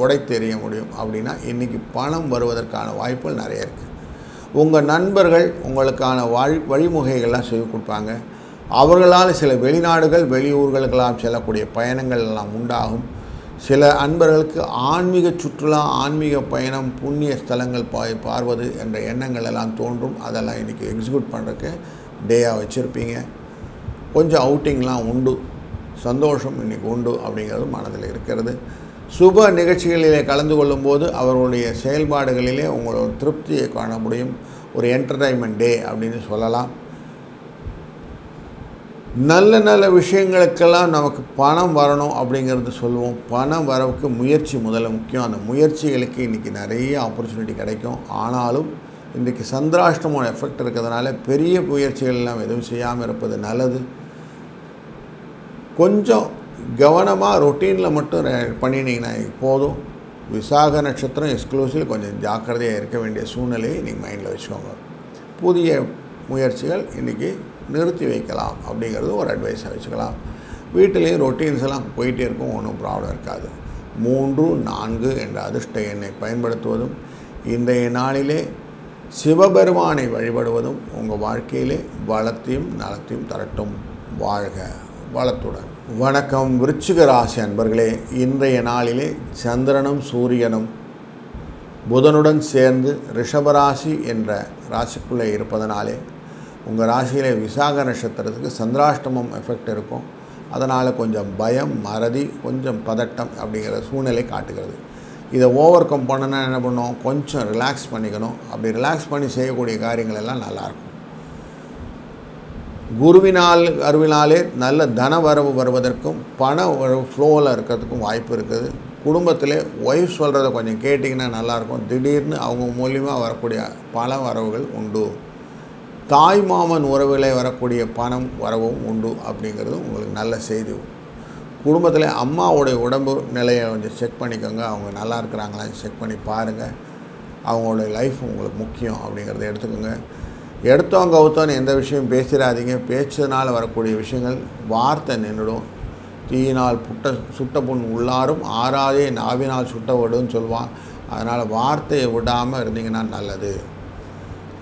உடைத்தெறிய முடியும். அப்படின்னா இன்றைக்கி பணம் வருவதற்கான வாய்ப்புகள் நிறைய இருக்குது. உங்கள் நண்பர்கள் உங்களுக்கான வழிமுறைகள்லாம் செய்து கொடுப்பாங்க. அவர்களால் சில வெளிநாடுகள் வெளியூர்களுக்கெல்லாம் செல்லக்கூடிய பயணங்கள் எல்லாம் உண்டாகும். சில அன்பர்களுக்கு ஆன்மீக சுற்றுலா, ஆன்மீக பயணம், புண்ணிய ஸ்தலங்கள் பார்வது என்ற எண்ணங்கள் எல்லாம் தோன்றும். அதெல்லாம் இன்றைக்கி எக்ஸிக்யூட் பண்ணுறதுக்கு டேயாக வச்சுருப்பீங்க. கொஞ்சம் அவுட்டிங்லாம் உண்டு. சந்தோஷம் இன்றைக்கி உண்டு அப்படிங்கிறது மனதில் இருக்கிறது. சுப நிகழ்ச்சிகளிலே கலந்து கொள்ளும்போது அவர்களுடைய செயல்பாடுகளிலே உங்களோட திருப்தியை காண முடியும். ஒரு என்டர்டைன்மெண்ட் டே அப்படின்னு சொல்லலாம். நல்ல விஷயங்களுக்கெல்லாம் நமக்கு பணம் வரணும் அப்படிங்கிறது சொல்லுவோம். பணம் வரவுக்கு முயற்சி முதல்ல முக்கியம். அந்த முயற்சிகளுக்கு இன்றைக்கி நிறைய ஆப்பர்ச்சுனிட்டி கிடைக்கும். ஆனாலும் இன்றைக்கி சந்திராஷ்டமோட எஃபெக்ட் இருக்கிறதுனால பெரிய முயற்சிகள் எல்லாம் எதுவும் செய்யாமல் இருப்பது நல்லது. கொஞ்சம் கவனமாக ரொட்டீனில் மட்டும் பண்ணினீங்கன்னா போதும். விசாக நட்சத்திரம் எக்ஸ்க்ளூசிவ் கொஞ்சம் ஜாக்கிரதையாக இருக்க வேண்டிய சூழ்நிலையை நீங்கள் மைண்டில் வச்சுக்கோங்க. புதிய முயற்சிகள் இன்றைக்கி நிறுத்தி வைக்கலாம் அப்படிங்கிறது ஒரு அட்வைஸாக வச்சுக்கலாம். வீட்டிலையும் ரொட்டீன்ஸ் எல்லாம் போயிட்டே இருக்கும், ஒன்றும் ப்ராப்ளம் இருக்காது. 3, 4 என்ற அதிர்ஷ்ட எண்ணை பயன்படுத்துவதும் இன்றைய நாளிலே சிவபெருமானை வழிபடுவதும் உங்கள் வாழ்க்கையிலே வளத்தையும் நலத்தையும் தரட்டும். வாழ்க வளத்துடன். வணக்கம் விருச்சிக ராசி அன்பர்களே. இன்றைய நாளிலே சந்திரனும் சூரியனும் புதனுடன் சேர்ந்து ரிஷபராசி என்ற ராசிக்குள்ளே இருப்பதனாலே உங்கள் ராசியிலே விசாக நட்சத்திரத்துக்கு சந்திராஷ்டமம் எஃபெக்ட் இருக்கும். அதனால் கொஞ்சம் பயம், மறதி, கொஞ்சம் பதட்டம் அப்படிங்கிற சூழ்நிலை காட்டுகிறது. இதை ஓவர் கம் பண்ணணுன்னா என்ன பண்ணணும், கொஞ்சம் ரிலாக்ஸ் பண்ணிக்கணும். அப்படி ரிலாக்ஸ் பண்ணி செய்யக்கூடிய காரியங்கள் எல்லாம் நல்லாயிருக்கும். அருவினாலே நல்ல தன வரவு வருவதற்கும் பண வரவு ஃப்ளோவில் இருக்கிறதுக்கும் வாய்ப்பு இருக்குது. குடும்பத்தில் ஒய்ஃப் சொல்கிறத கொஞ்சம் கேட்டிங்கன்னா நல்லாயிருக்கும். திடீர்னு அவங்க மூலியமாக வரக்கூடிய பண வரவுகள் உண்டு. தாய் மாமன் உறவுகளை வரக்கூடிய பணம் வரவும் உண்டு அப்படிங்கிறது உங்களுக்கு நல்ல செய்தி. குடும்பத்தில் அம்மாவுடைய உடம்பு நிலையை கொஞ்சம் செக் பண்ணிக்கோங்க. அவங்க நல்லா இருக்கிறாங்களான்னு செக் பண்ணி பாருங்கள். அவங்களுடைய லைஃப் உங்களுக்கு முக்கியம் அப்படிங்கிறத எடுத்துக்கோங்க. எடுத்தவங்க கவுத்தோன்னு எந்த விஷயம் பேசிடாதீங்க. பேச்சதுனால் வரக்கூடிய விஷயங்கள் வார்த்தை நின்றுடும். தீயினால் சுட்ட புண் உள்ளாரும் ஆறாதே நாவினால் சுட்ட விடுன்னு சொல்லுவான். அதனால் வார்த்தையை விடாமல் இருந்தீங்கன்னா நல்லது.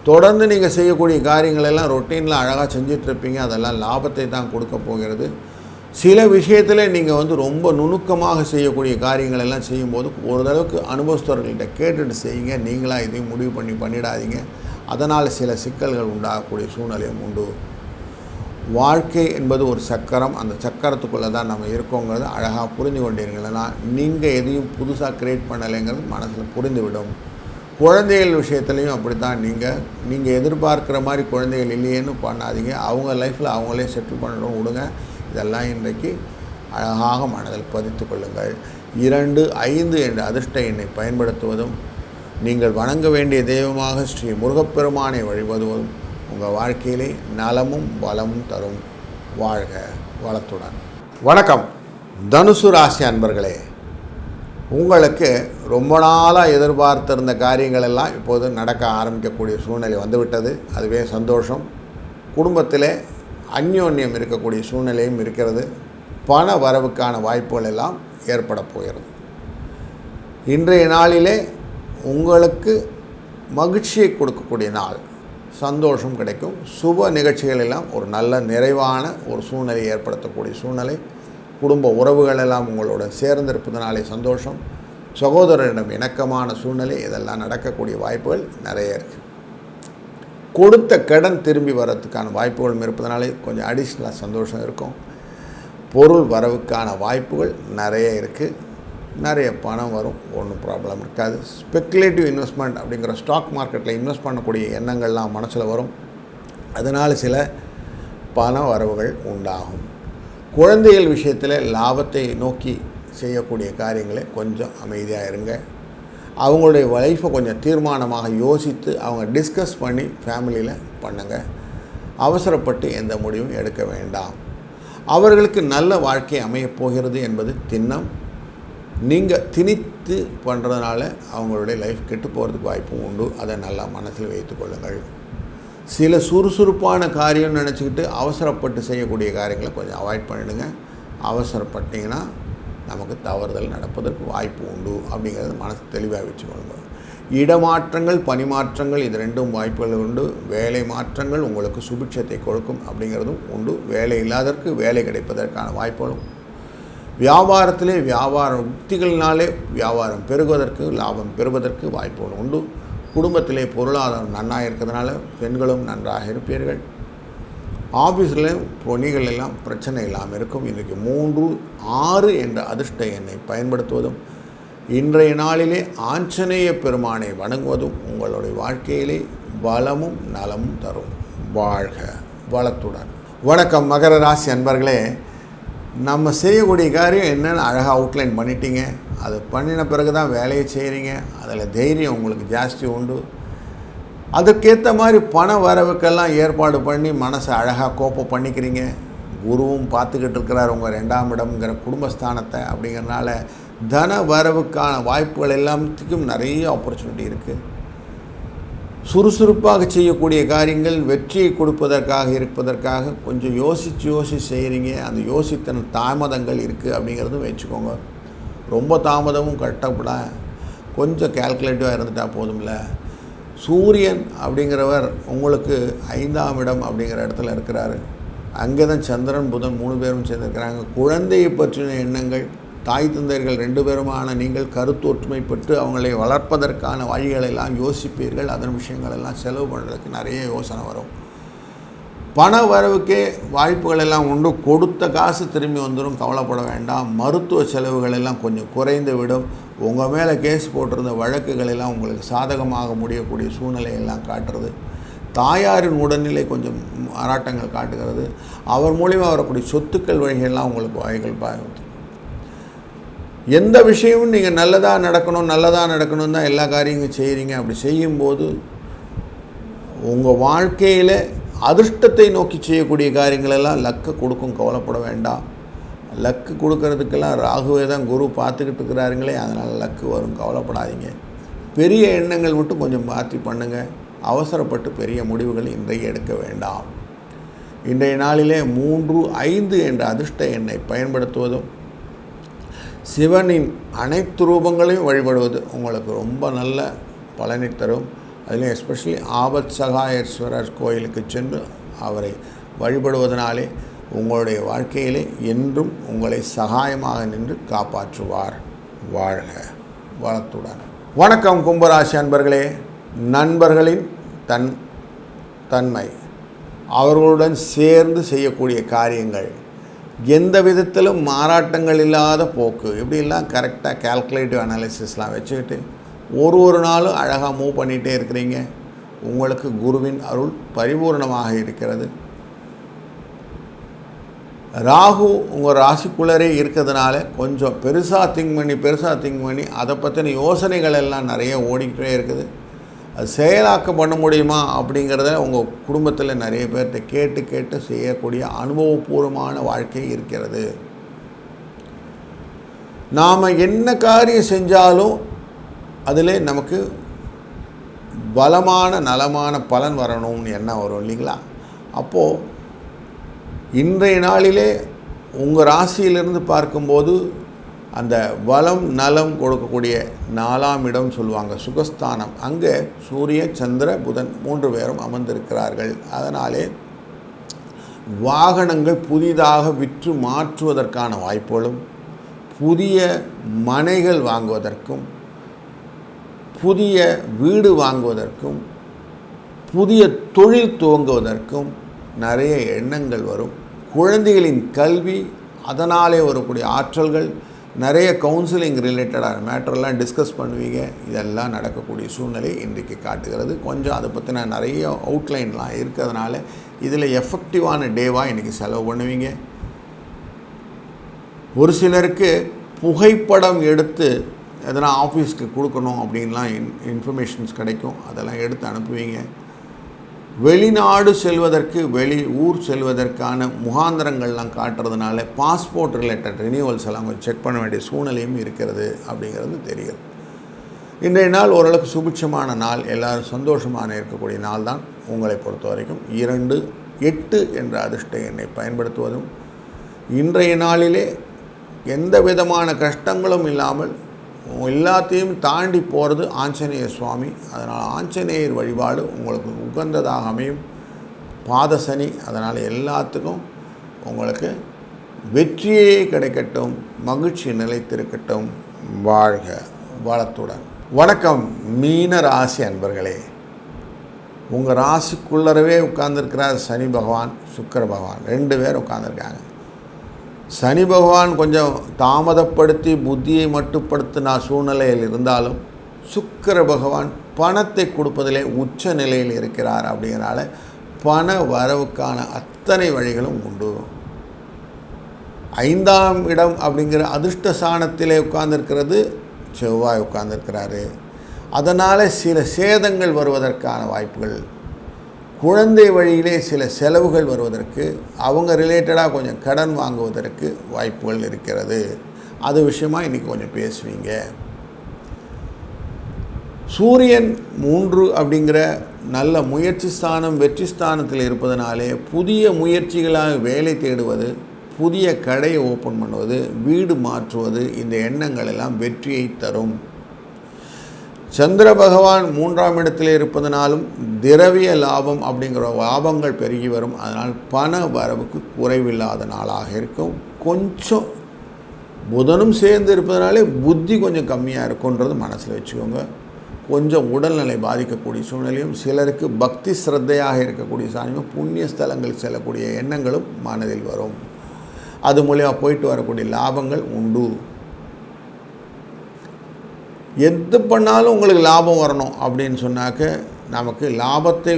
தொடர்ந்து நீங்கள் செய்யக்கூடிய காரியங்கள் எல்லாம் ரொட்டீனில் அழகாக செஞ்சிட்ருப்பீங்க. அதெல்லாம் லாபத்தை தான் கொடுக்க போகிறது. சில விஷயத்தில் நீங்கள் ரொம்ப நுணுக்கமாக செய்யக்கூடிய காரியங்கள் எல்லாம் செய்யும்போது ஓரளவுக்கு அனுபவஸ்தவர்கள்கிட்ட கேட்டுட்டு செய்யுங்க. நீங்களாக இதையும் முடிவு பண்ணிடாதீங்க. அதனால் சில சிக்கல்கள் உண்டாகக்கூடிய சூழ்நிலையும் உண்டு. வாழ்க்கை என்பது ஒரு சக்கரம். அந்த சக்கரத்துக்குள்ளே தான் நம்ம இருக்கோங்கிறது அழகாக புரிந்து கொண்டீர்கள்னா நீங்கள் எதையும் புதுசாக க்ரியேட் பண்ணலைங்கிறது மனசில் புரிந்துவிடும். குழந்தைகள் விஷயத்துலையும் அப்படி தான். நீங்கள் எதிர்பார்க்குற மாதிரி குழந்தைகள் இல்லையேன்னு பண்ணாதீங்க. அவங்க லைஃப்பில் அவங்களே செட்டில் பண்ணணும் விடுங்க. இதெல்லாம் இன்றைக்கு அழகாக மனதில் பதித்து கொள்ளுங்கள். 2, 5 என்ற அதிர்ஷ்ட எண்ணை பயன்படுத்துவதும் நீங்கள் வணங்க வேண்டிய தெய்வமாக ஸ்ரீ முருகப்பெருமானை வழிபடுவதும் உங்கள் வாழ்க்கையிலே நலமும் வளமும் தரும். வாழ்க வளத்துடன். வணக்கம் தனுசு ராசி அன்பர்களே. உங்களுக்கு ரொம்ப நாளாக எதிர்பார்த்திருந்த காரியங்கள் எல்லாம் இப்போது நடக்க ஆரம்பிக்கக்கூடிய சூழ்நிலை வந்துவிட்டது. அதுவே சந்தோஷம். குடும்பத்தில் அந்யோன்யம் இருக்கக்கூடிய சூழ்நிலையும் இருக்கிறது. பண வரவுக்கான வாய்ப்புகள் எல்லாம் ஏற்பட போகிறது. இன்றைய நாளிலே உங்களுக்கு மகிழ்ச்சியை கொடுக்கக்கூடிய நாள். சந்தோஷம் கிடைக்கும். சுப நிகழ்ச்சிகள் எல்லாம் ஒரு நல்ல நிறைவான ஒரு சூழ்நிலை ஏற்படுத்தக்கூடிய சூழ்நிலை. குடும்ப உறவுகள் எல்லாம் உங்களோட சேர்ந்திருப்பதனாலே சந்தோஷம். சகோதரரிடம் இணக்கமான சூழ்நிலை, இதெல்லாம் நடக்கக்கூடிய வாய்ப்புகள் நிறைய இருக்குது. கொடுத்த கடன் திரும்பி வர்றதுக்கான வாய்ப்புகளும் இருப்பதனாலே கொஞ்சம் அடிஷ்னலாக சந்தோஷம் இருக்கும். பொருள் வரவுக்கான வாய்ப்புகள் நிறைய இருக்குது. நிறைய பணம் வரும், ஒன்றும் ப்ராப்ளம் இருக்காது. ஸ்பெக்குலேட்டிவ் இன்வெஸ்ட்மெண்ட் அப்படிங்கிற ஸ்டாக் மார்க்கெட்டில் இன்வெஸ்ட் பண்ணக்கூடிய எண்ணங்கள்லாம் மனசில் வரும். அதனால் சில பண வரவுகள் உண்டாகும். குழந்தைகள் விஷயத்தில் லாபத்தை நோக்கி செய்யக்கூடிய காரியங்களை கொஞ்சம் அமைதியாக இருங்க. அவங்களுடைய லைஃப்பை கொஞ்சம் தீர்மானமாக யோசித்து அவங்க டிஸ்கஸ் பண்ணி ஃபேமிலியில் பண்ணுங்கள். அவசரப்பட்டு எந்த முடிவும் எடுக்க வேண்டாம். அவர்களுக்கு நல்ல வாழ்க்கை அமையப் போகிறது என்பது திண்ணம். நீங்கள் திணித்து பண்ணுறதுனால அவங்களுடைய லைஃப் கெட்டு போகிறதுக்கு வாய்ப்பும் உண்டு. அதை நல்லா மனசில் வைத்து கொள்ளுங்கள். சில சுறுசுறுப்பான காரியம்னு நினச்சிக்கிட்டு அவசரப்பட்டு செய்யக்கூடிய காரியங்களை கொஞ்சம் அவாய்ட் பண்ணிவிடுங்க. அவசரப்பட்டிங்கன்னா நமக்கு தவறுதல் நடப்பதற்கு வாய்ப்பு உண்டு அப்படிங்கிறது மனசு தெளிவாக வச்சுக்கொள்ளுங்க. இடமாற்றங்கள், பணிமாற்றங்கள், இது ரெண்டும் வாய்ப்புகள் உண்டு. வேலை மாற்றங்கள் உங்களுக்கு சுபிட்சத்தை கொடுக்கும் அப்படிங்கிறதும் உண்டு. வேலை இல்லாததற்கு வேலை கிடைப்பதற்கான வாய்ப்புகளும். வியாபாரத்திலே வியாபார உத்திகளினாலே வியாபாரம் பெருகுவதற்கு, லாபம் பெறுவதற்கு வாய்ப்புகள் உண்டு. குடும்பத்திலே பொருளாதாரம் நன்றாக இருக்கிறதுனால பெண்களும் நன்றாக இருப்பீர்கள். ஆஃபீஸில் பணிகள் எல்லாம் பிரச்சனை இல்லாமல் இருக்கும். இன்றைக்கு 3, 6 என்ற அதிர்ஷ்ட எண்ணை பயன்படுத்துவதும் இன்றைய நாளிலே ஆஞ்சநேய பெருமானை வணங்குவதும் உங்களுடைய வாழ்க்கையிலே பலமும் நலமும் தரும். வாழ்க வளத்துடன். வணக்கம் மகர ராசி அன்பர்களே. நம்ம செய்யக்கூடிய காரியம் என்னென்னு அழகாக அவுட்லைன் பண்ணிட்டீங்க. அது பண்ணின பிறகு தான் வேலையை செய்கிறீங்க. அதில் தைரியம் உங்களுக்கு ஜாஸ்தி உண்டு. அதுக்கேற்ற மாதிரி பண வரவுக்கெல்லாம் ஏற்பாடு பண்ணி மனசை அழகாக கோப்பம் பண்ணிக்கிறீங்க. குருவும் பார்த்துக்கிட்டு இருக்கிறார் உங்கள் 2ஆம் இடம்ங்கிற குடும்பஸ்தானத்தை. அப்படிங்கிறனால தன வரவுக்கான வாய்ப்புகள் எல்லாத்துக்கும் நிறைய ஆப்பர்ச்சுனிட்டி இருக்குது. சுறுசுறுப்பாக செய்யக்கூடிய காரியங்கள் வெற்றியை கொடுப்பதற்காக இருப்பதற்காக கொஞ்சம் யோசித்து செய்கிறீங்க. அந்த யோசித்தன தாமதங்கள் இருக்குது அப்படிங்கிறதும் வச்சுக்கோங்க. ரொம்ப தாமதமும் கட்டப்பட கொஞ்சம் கால்குலேட்டிவாக இருந்துட்டால் போதும்ல. சூரியன் அப்படிங்கிறவர் உங்களுக்கு 5ஆம் இடம் அப்படிங்கிற இடத்துல இருக்கிறாரு. அங்கே தான் சந்திரன் புதன் 3 பேரும் சேர்ந்துருக்கிறாங்க. குழந்தையை பற்றின எண்ணங்கள், தாய் தந்தையர்கள் 2 பேருமான நீங்கள் கருத்தொற்றுமைப்பட்டு அவங்களை வளர்ப்பதற்கான வழிகளெல்லாம் யோசிப்பீர்கள். அதன் விஷயங்களெல்லாம் செலவு பண்ணுறதுக்கு நிறைய யோசனை வரும். பண வரவுக்கே வாய்ப்புகள் எல்லாம் உண்டு. கொடுத்த காசு திரும்பி வந்துடும், கவலைப்பட வேண்டாம். மருத்துவ செலவுகள் எல்லாம் கொஞ்சம் குறைந்து விடும். உங்கள் மேலே கேஸ் போட்டிருந்த வழக்குகள் எல்லாம் உங்களுக்கு சாதகமாக முடியக்கூடிய சூழ்நிலையெல்லாம் காட்டுறது. தாயாரின் உடல்நிலை கொஞ்சம் மாறாட்டங்கள் காட்டுகிறது. அவர் மூலிமா வரக்கூடிய சொத்துக்கள் வழிகள்லாம் உங்களுக்கு வாய்கள் பாய்ந்து. எந்த விஷயமும் நீங்கள் நல்லதாக நடக்கணும் தான் எல்லா காரியங்களும் செய்கிறீங்க. அப்படி செய்யும்போது உங்கள் வாழ்க்கையில் அதிர்ஷ்டத்தை நோக்கி செய்யக்கூடிய காரியங்களெல்லாம் லக்கு கொடுக்கும், கவலைப்பட வேண்டாம். லக்கு கொடுக்கறதுக்கெல்லாம் ராகுவே தான் குரு பார்த்துக்கிட்டு இருக்கிறாருங்களே, அதனால் லக்கு வரும், கவலைப்படாதீங்க. பெரிய எண்ணங்கள் மட்டும் கொஞ்சம் மாற்றி பண்ணுங்கள். அவசரப்பட்டு பெரிய முடிவுகள் இன்றைய எடுக்க வேண்டாம். இன்றைய நாளிலே 3, 5 என்ற அதிர்ஷ்ட எண்ணை பயன்படுத்துவதும் சிவனின் அனைத்து ரூபங்களையும் வழிபடுவது உங்களுக்கு ரொம்ப நல்ல பலனை தரும். அதிலும் எஸ்பெஷலி ஆபத் சகாயேஸ்வரர் கோயிலுக்கு சென்று அவரை வழிபடுவதனாலே உங்களுடைய வாழ்க்கையிலே என்றும் உங்களை சகாயமாக நின்று காப்பாற்றுவார். வாழ்க வளத்துடன். வணக்கம் கும்பராசி அன்பர்களே. நண்பர்களின் தன்மை, அவர்களுடன் சேர்ந்து செய்யக்கூடிய காரியங்கள், எந்த விதத்திலும் மாறாட்டங்கள் இல்லாத போக்கு, இப்படிலாம் கரெக்டாக கால்குலேட்டிவ் அனாலிசிஸ்லாம் வச்சுக்கிட்டு ஒரு நாளும் அழகாக மூவ் பண்ணிகிட்டே இருக்கிறீங்க. உங்களுக்கு குருவின் அருள் பரிபூர்ணமாக இருக்கிறது. ராகு உங்கள் ராசிக்குள்ளரே இருக்கிறதுனால கொஞ்சம் பெருசாக திங்க் பண்ணி அதை பற்றின யோசனைகள் எல்லாம் நிறைய ஓடிக்கிட்டே இருக்குது. அது செயலாக்கம் பண்ண முடியுமா அப்படிங்கிறத உங்கள் குடும்பத்தில் நிறைய பேர்கிட்ட கேட்டு செய்யக்கூடிய அனுபவபூர்வமான வாழ்க்கை இருக்கிறது. நாம் என்ன காரியம் செஞ்சாலும் அதில் நமக்கு பலமான நலமான பலன் வரணும்னு எண்ணம் வரும் இல்லைங்களா? அப்போது இன்றைய நாளிலே உங்கள் ராசியிலிருந்து பார்க்கும்போது அந்த வளம் நலம் கொடுக்கக்கூடிய 4ஆம் இடம் சொல்லுவாங்க, சுகஸ்தானம். அங்கே சூரிய சந்திர புதன் 3 பேரும் அமர்ந்திருக்கிறார்கள். அதனாலே வாகனங்கள் புதிதாக விற்று மாற்றுவதற்கான வாய்ப்புகளும், புதிய மனைகள் வாங்குவதற்கும், புதிய வீடு வாங்குவதற்கும், புதிய தொழில் துவங்குவதற்கும் நிறைய எண்ணங்கள் வரும். குழந்தைகளின் கல்வி, அதனாலே வரக்கூடிய ஆற்றல்கள், நிறைய கவுன்சிலிங் ரிலேட்டடான மேட்டரெல்லாம் டிஸ்கஸ் பண்ணுவீங்க. இதெல்லாம் நடக்கக்கூடிய சூழ்நிலை இன்றைக்கு காட்டுகிறது. கொஞ்சம் அதை பற்றின நிறைய அவுட்லைன்லாம் இருக்கிறதுனால இதில் எஃபெக்டிவான டேவாக இன்றைக்கி செலவு பண்ணுவீங்க. ஒரு சிலருக்கு புகைப்படம் எடுத்து எதனா ஆஃபீஸ்க்கு கொடுக்கணும் அப்படின்லாம் இன்ஃபர்மேஷன்ஸ் கிடைக்கும். அதெல்லாம் எடுத்து அனுப்புவீங்க. வெளிநாடு செல்வதற்கு, ஊர் செல்வதற்கான முகாந்திரங்கள்லாம் காட்டுறதுனால பாஸ்போர்ட் ரிலேட்டட் ரினியூவல்ஸ் எல்லாம் கொஞ்சம் செக் பண்ண வேண்டிய சூழ்நிலையும் இருக்கிறது அப்படிங்கிறது தெரிகிறது. இன்றைய நாள் ஓரளவுக்கு சுபிட்சமான நாள், எல்லோரும் சந்தோஷமான இருக்கக்கூடிய நாள் தான். உங்களை பொறுத்த வரைக்கும் 2, 8 என்ற அதிர்ஷ்ட எண்ணை பயன்படுத்துவதும், இன்றைய நாளிலே எந்த விதமான கஷ்டங்களும் இல்லாமல் எல்லாத்தையும் தாண்டி போகிறது ஆஞ்சநேய சுவாமி. அதனால் ஆஞ்சநேயர் வழிபாடு உங்களுக்கு உகந்ததாக அமையும். பாதசனி, அதனால் எல்லாத்துக்கும் உங்களுக்கு வெற்றியே கிடைக்கட்டும், மகிழ்ச்சி நிலைத்திருக்கட்டும். வாழ்க வளத்துடன். வணக்கம் மீன ராசி அன்பர்களே. உங்கள் ராசிக்குள்ளரவே உட்கார்ந்துருக்கிறார் சனி பகவான், சுக்கிர பகவான் 2 பேர் உட்கார்ந்துருக்காங்க. சனி பகவான் கொஞ்சம் தாமதப்படுத்தி புத்தியை மட்டுப்படுத்தின சூழ்நிலையில் இருந்தாலும் சுக்கிர பகவான் பணத்தை கொடுப்பதிலே உச்ச நிலையில் இருக்கிறார். அப்படிங்கிறனால பண வரவுக்கான அத்தனை வழிகளும் உண்டு. 5ஆம் இடம் அப்படிங்கிற அதிர்ஷ்ட ஸ்தானத்திலே உட்கார்ந்துருக்கிறது செவ்வாய் உட்கார்ந்துருக்கிறாரு. அதனால் சில சேதங்கள் வருவதற்கான வாய்ப்புகள், குழந்தை வழியிலே சில செலவுகள் வருவதற்கு, அவங்க ரிலேட்டடாக கொஞ்சம் கடன் வாங்குவதற்கு வாய்ப்புகள் இருக்கிறது. அது விஷயமாக இன்றைக்கி கொஞ்சம் பேசுவீங்க. சூரியன் 3 அப்படிங்கிற நல்ல முயற்சி ஸ்தானம் வெற்றி ஸ்தானத்தில் இருப்பதனாலே புதிய முயற்சிகளாக வேலை தேடுவது, புதிய கடையை ஓப்பன் பண்ணுவது, வீடு மாற்றுவது, இந்த எண்ணங்கள் எல்லாம் வெற்றியை தரும். சந்திர பகவான் 3ஆம் இடத்தில் இருப்பதனாலும் திரவிய லாபம் அப்படிங்கிற லாபங்கள் பெருகி வரும். அதனால் பண வரவுக்கு குறைவில்லாத நாளாக இருக்கும். கொஞ்சம் புதனும் சேர்ந்து இருப்பதனாலே புத்தி கொஞ்சம் கம்மியாக இருக்குன்றது மனசில் வச்சுக்கோங்க. கொஞ்சம் உடல்நிலை பாதிக்கக்கூடிய சூழ்நிலையும், சிலருக்கு பக்தி ஸ்ரத்தையாக இருக்கக்கூடிய சாமியும் புண்ணிய ஸ்தலங்கள் செல்லக்கூடிய எண்ணங்களும் மனதில் வரும். அது மூலமாக போயிட்டு வரக்கூடிய லாபங்கள் உண்டு. எது பண்ணாலும் உங்களுக்கு லாபம் வரணும் அப்படின்னு சொன்னாக்க நமக்கு லாபத்தை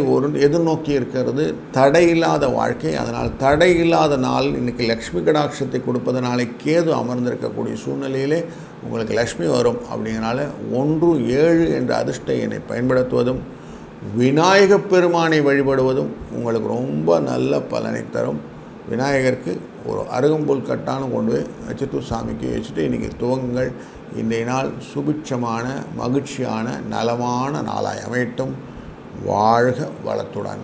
எதிர்நோக்கி இருக்கிறது தடையில்லாத வாழ்க்கை. அதனால் தடையில்லாத நாள் இன்றைக்கி லக்ஷ்மி கடாட்சத்தை கொடுப்பதனாலே கேது அமர்ந்திருக்கக்கூடிய சூழ்நிலையிலே உங்களுக்கு லக்ஷ்மி வரும். அப்படிங்கிறனால 1-7 என்ற அதிர்ஷ்ட எண்ணை பயன்படுத்துவதும் விநாயகப் பெருமானை வழிபடுவதும் உங்களுக்கு ரொம்ப நல்ல பலனை தரும். விநாயகருக்கு ஒரு அருகம்புல் கட்டானம் கொண்டு போய் வச்சுட்டு சாமிக்கு வச்சுட்டு இன்றைக்கி துவங்குங்கள். இன்றைய நாள் சுபிட்சமான மகிழ்ச்சியான நலமான நாளாய் அமையட்டும். வாழ்க வளத்துடன்.